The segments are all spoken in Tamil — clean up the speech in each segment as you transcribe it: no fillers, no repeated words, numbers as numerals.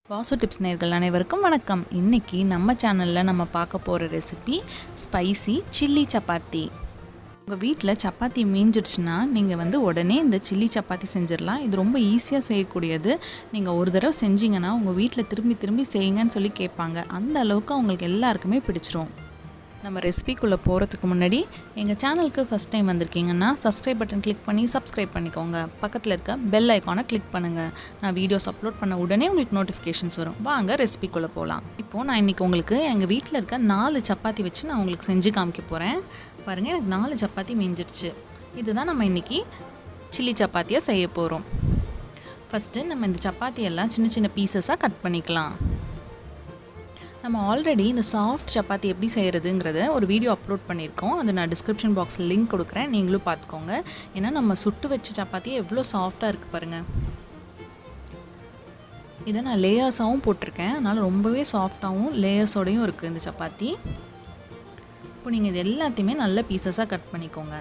வாசு டிப்ஸ் நேயர்கள் அனைவருக்கும் வணக்கம். இன்னைக்கு நம்ம சேனலில் நம்ம பார்க்க போகிற ரெசிபி ஸ்பைசி சில்லி சப்பாத்தி. உங்கள் வீட்டில் சப்பாத்தி மீஞ்சிடுச்சுன்னா நீங்கள் உடனே இந்த சில்லி சப்பாத்தி செஞ்சிடலாம். இது ரொம்ப ஈஸியாக செய்யக்கூடியது. நீங்கள் ஒரு தடவை செஞ்சிங்கன்னா உங்கள் வீட்டில் திரும்பி திரும்பி செய்யுங்கன்னு சொல்லி கேட்பாங்க. அந்த அளவுக்கு அவங்களுக்கு எல்லாருக்குமே பிடிச்சிரும். நம்ம ரெசிபிக்குள்ளே போகிறதுக்கு முன்னாடி எங்கள் சேனலுக்கு ஃபஸ்ட் டைம் வந்திருக்கீங்கன்னா சப்ஸ்கிரைப் பட்டன் கிளிக் பண்ணி சப்ஸ்கிரைப் பண்ணிக்கோங்க. பக்கத்தில் இருக்க பெல் ஐக்கானை கிளிக் பண்ணுங்கள். நான் வீடியோஸ் அப்லோட் பண்ண உடனே உங்களுக்கு நோட்டிஃபிகேஷன்ஸ் வரும். வாங்க ரெசிபிக்குள்ளே போகலாம். இப்போது நான் இன்றைக்கி உங்களுக்கு எங்கள் வீட்டில் இருக்க 4 சப்பாத்தி வச்சு நான் உங்களுக்கு செஞ்சு காமிக்க போகிறேன். பாருங்கள், எனக்கு 4 சப்பாத்தி மீஞ்சிடுச்சு. இதுதான் நம்ம இன்றைக்கி சில்லி சப்பாத்தியாக செய்ய போகிறோம். ஃபஸ்ட்டு நம்ம இந்த சப்பாத்தியெல்லாம் சின்ன சின்ன பீசஸாக கட் பண்ணிக்கலாம். நம்ம ஆல்ரெடி இந்த சாஃப்ட் சப்பாத்தி எப்படி செய்கிறதுங்கிறத ஒரு வீடியோ அப்லோட் பண்ணியிருக்கோம். அது நான் டிஸ்கிரிப்ஷன் பாக்ஸில் லிங்க் கொடுக்குறேன், நீங்களும் பார்த்துக்கோங்க. ஏன்னா நம்ம சுட்டு வச்ச சப்பாத்தியே எவ்வளோ சாஃப்டாக இருக்குது பாருங்கள். இதை நான் லேயர்ஸாகவும் போட்டிருக்கேன், அதனால் ரொம்பவே சாஃப்டாகவும் லேயர்ஸோடையும் இருக்குது இந்த சப்பாத்தி. இப்போ நீங்கள் இது எல்லாத்தையுமே நல்ல பீசஸாக கட் பண்ணிக்கோங்க.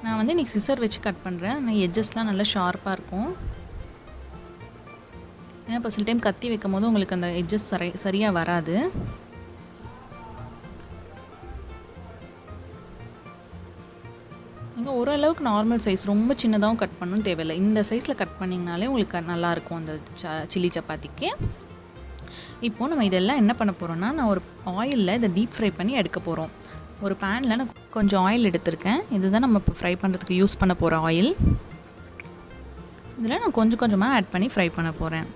நான் இன்றைக்கி சிசர் வச்சு கட் பண்ணுறேன். ஆனால் எட்ஜஸ்லாம் நல்லா ஷார்ப்பாக இருக்கும். ஏன்னா இப்போ சில டைம் கத்தி வைக்கும் போது உங்களுக்கு அந்த எட்ஜஸ் சரியாக வராது. நீங்கள் ஓரளவுக்கு நார்மல் சைஸ், ரொம்ப சின்னதாகவும் கட் பண்ணணும்னு தேவையில்லை. இந்த சைஸில் கட் பண்ணிங்கனாலே உங்களுக்கு நல்லாயிருக்கும் அந்த சில்லி சப்பாத்திக்கு. இப்போது நம்ம இதெல்லாம் என்ன பண்ண போகிறோன்னா, நான் ஒரு ஆயிலில் இதை டீப் ஃப்ரை பண்ணி எடுக்க போகிறோம். ஒரு பேனில் நான் கொஞ்சம் ஆயில் எடுத்திருக்கேன். இதுதான் நம்ம இப்போ ஃப்ரை பண்ணுறதுக்கு யூஸ் பண்ண போகிற ஆயில். இதில் நான் கொஞ்சம் கொஞ்சமாக ஆட் பண்ணி ஃப்ரை பண்ண போகிறேன்.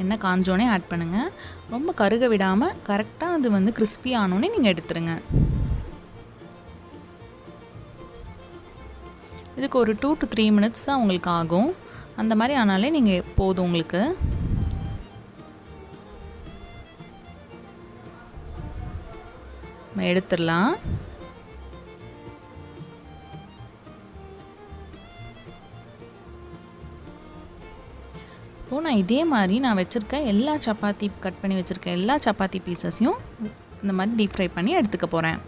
எண்ணெய் காஞ்சோடனே ஆட் பண்ணுங்கள். ரொம்ப கருக விடாமல் கரெக்டாக அது கிறிஸ்பி ஆனோடனே நீங்கள் எடுத்துருங்க. இதுக்கு ஒரு 2 to 3 minutes தான் உங்களுக்கு ஆகும். அந்த மாதிரி ஆனாலே நீங்கள் போதும் உங்களுக்கு. நம்ம எடுத்துடலாம். இப்போது நான் இதே மாதிரி நான் வச்சுருக்க எல்லா சப்பாத்தி கட் பண்ணி வச்சுருக்க எல்லா சப்பாத்தி பீசஸையும் இந்த மாதிரி டீப் ஃப்ரை பண்ணி எடுத்துக்க போகிறேன்.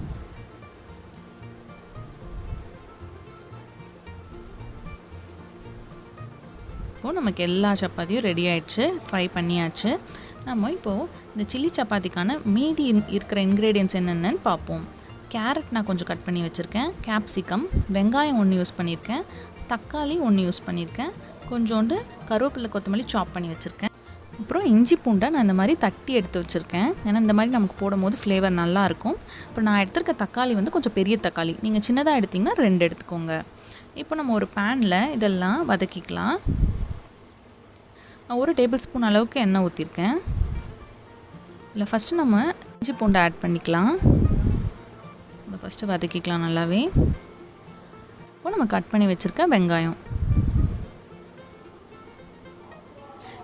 இப்போது நமக்கு எல்லா சப்பாத்தியும் ரெடி ஆகிடுச்சு, ஃப்ரை பண்ணியாச்சு. நம்ம இப்போது இந்த சில்லி சப்பாத்திக்கான மீதி இருக்கிற இன்க்ரீடியன்ட்ஸ் என்னென்னு பார்ப்போம். கேரட் நான் கொஞ்சம் கட் பண்ணி வச்சுருக்கேன், கேப்சிகம், வெங்காயம் 1 யூஸ் பண்ணியிருக்கேன், தக்காளி 1 யூஸ் பண்ணியிருக்கேன், கொஞ்சோண்டு கருவேப்பிலை கொத்தமல்லி சாப் பண்ணி வச்சுருக்கேன். அப்புறம் இஞ்சி பூண்டை நான் இந்த மாதிரி தட்டி எடுத்து வச்சுருக்கேன். ஏன்னா இந்த மாதிரி நமக்கு போடும்போது ஃப்ளேவர் நல்லாயிருக்கும். அப்புறம் நான் எடுத்துருக்க தக்காளி கொஞ்சம் பெரிய தக்காளி, நீங்கள் சின்னதாக எடுத்திங்கன்னா 2 எடுத்துக்கோங்க. இப்போ நம்ம ஒரு பேனில் இதெல்லாம் வதக்கிக்கலாம். நான் 1 டேபிள் ஸ்பூன் அளவுக்கு எண்ணெய் ஊற்றிருக்கேன். இதில் ஃபஸ்ட்டு நம்ம இஞ்சி பூண்டை ஆட் பண்ணிக்கலாம். இதை ஃபஸ்ட்டு வதக்கிக்கலாம் நல்லாவே. இப்போ நம்ம கட் பண்ணி வச்சுருக்க வெங்காயம்.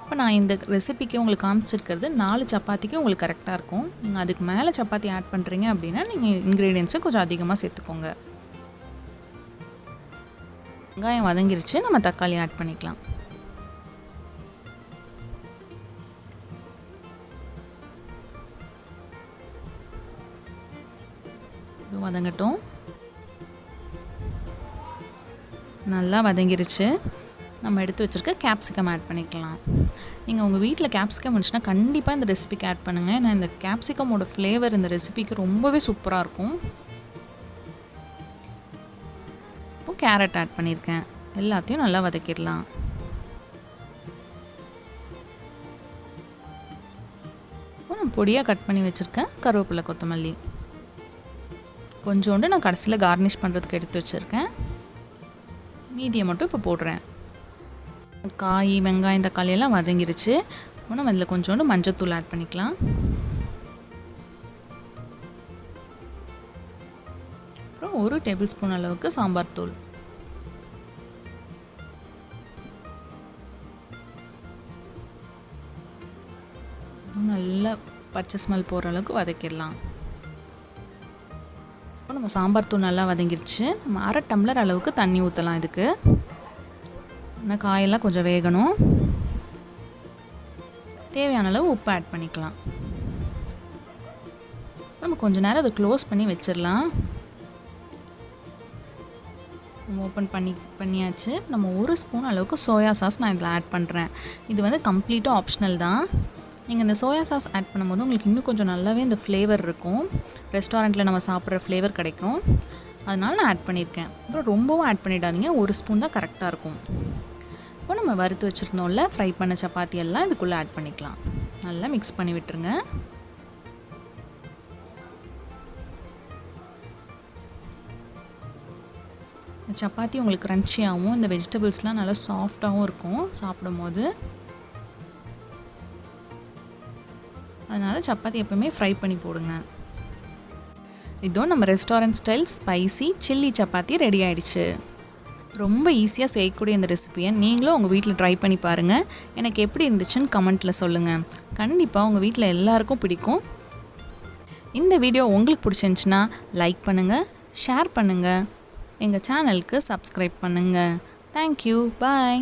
இப்போ நான் இந்த ரெசிபிக்கு உங்களுக்கு காமிச்சிருக்கிறது 4 சப்பாத்திக்கு உங்களுக்கு கரெக்டாக இருக்கும். நீங்கள் அதுக்கு மேலே சப்பாத்தி ஆட் பண்ணுறீங்க அப்படின்னா நீங்கள் இன்க்ரீடியன்ஸை கொஞ்சம் அதிகமாக சேர்த்துக்கோங்க. வெங்காயம் வதங்கிருச்சு, நம்ம தக்காளி ஆட் பண்ணிக்கலாம். இது வதங்கட்டும். நல்லா வதங்கிருச்சு. நம்ம எடுத்து வச்சுருக்க கேப்சிகம் ஆட் பண்ணிக்கலாம். நீங்கள் உங்கள் வீட்டில் கேப்சிகம் இருந்துச்சுன்னா கண்டிப்பாக இந்த ரெசிபிக்கு ஆட் பண்ணுங்கள். ஏன்னா இந்த கேப்சிகமோட ஃப்ளேவர் இந்த ரெசிபிக்கு ரொம்பவே சூப்பராக இருக்கும். இப்போ கேரட் ஆட் பண்ணியிருக்கேன். எல்லாத்தையும் நல்லா வதக்கிடலாம். இப்போ நான் பொடியாக கட் பண்ணி வச்சுருக்கேன் கருவேப்பிலை கொத்தமல்லி கொஞ்சோண்டு நான் கடைசியில் கார்னிஷ் பண்ணுறதுக்கு எடுத்து வச்சுருக்கேன். மீதியை மட்டும் இப்போ போடுறேன். காய், வெங்காயம், தக்காளி எல்லாம் வதங்கிருச்சு. நம்ம இதில் கொஞ்சோண்டு மஞ்சள்தூள் ஆட் பண்ணிக்கலாம். அப்புறம் 1 டேபிள் ஸ்பூன் அளவுக்கு சாம்பார் தூள். நல்லா பச்சை ஸ்மெல் போகிற அளவுக்கு வதக்கிடலாம். இப்போ நம்ம சாம்பார் தூள் நல்லா வதங்கிருச்சு. நம்ம 1/2 டம்ளர் அளவுக்கு தண்ணி ஊற்றலாம். இதுக்கு இன்னும் காயெல்லாம் கொஞ்சம் வேகணும். தேவையான அளவு உப்பு ஆட் பண்ணிக்கலாம். நம்ம கொஞ்சம் நேரம் அதை க்ளோஸ் பண்ணி வச்சிடலாம். ஓப்பன் பண்ணியாச்சு. நம்ம 1 ஸ்பூன் அளவுக்கு சோயா சாஸ் நான் இதில் ஆட் பண்ணுறேன். இது வந்து கம்ப்ளீட்டாக ஆப்ஷனல் தான். நீங்கள் இந்த சோயா சாஸ் ஆட் பண்ணும்போது உங்களுக்கு இன்னும் கொஞ்சம் நல்லாவே இந்த ஃப்ளேவர் இருக்கும். ரெஸ்டாரண்ட்டில் நம்ம சாப்பிட்ற ஃப்ளேவர் கிடைக்கும். அதனால நான் ஆட் பண்ணியிருக்கேன். அப்புறம் ரொம்பவும் ஆட் பண்ணிடாதீங்க, 1 ஸ்பூன் தான் கரெக்டாக இருக்கும். இப்போ நம்ம வறுத்து வச்சுருந்தோம்ல ஃப்ரை பண்ண சப்பாத்தி எல்லாம் இதுக்குள்ளே ஆட் பண்ணிக்கலாம். நல்லா மிக்ஸ் பண்ணி விட்டுருங்க. சப்பாத்தி உங்களுக்கு க்ரன்ச்சியாகவும் இந்த வெஜிடபிள்ஸ்லாம் நல்லா சாஃப்டாகவும் இருக்கும் சாப்பிடும்போது. அதனால் சப்பாத்தி எப்போவுமே ஃப்ரை பண்ணி போடுங்க. இதோ நம்ம restaurant style spicy chilli chapati ready ஆகிடுச்சு. ரொம்ப ஈஸியாக செய்யக்கூடிய இந்த ரெசிபியை நீங்களும் உங்கள் வீட்டில் ட்ரை பண்ணி பாருங்கள். எனக்கு எப்படி இருந்துச்சுன்னு கமெண்ட்டில் சொல்லுங்கள். கண்டிப்பாக உங்கள் வீட்டில் எல்லாருக்கும் பிடிக்கும். இந்த வீடியோ உங்களுக்கு பிடிச்சிருந்துச்சுன்னா லைக் பண்ணுங்கள், ஷேர் பண்ணுங்கள், எங்கள் சேனலுக்கு சப்ஸ்கிரைப் பண்ணுங்கள். தேங்க்யூ, பாய்.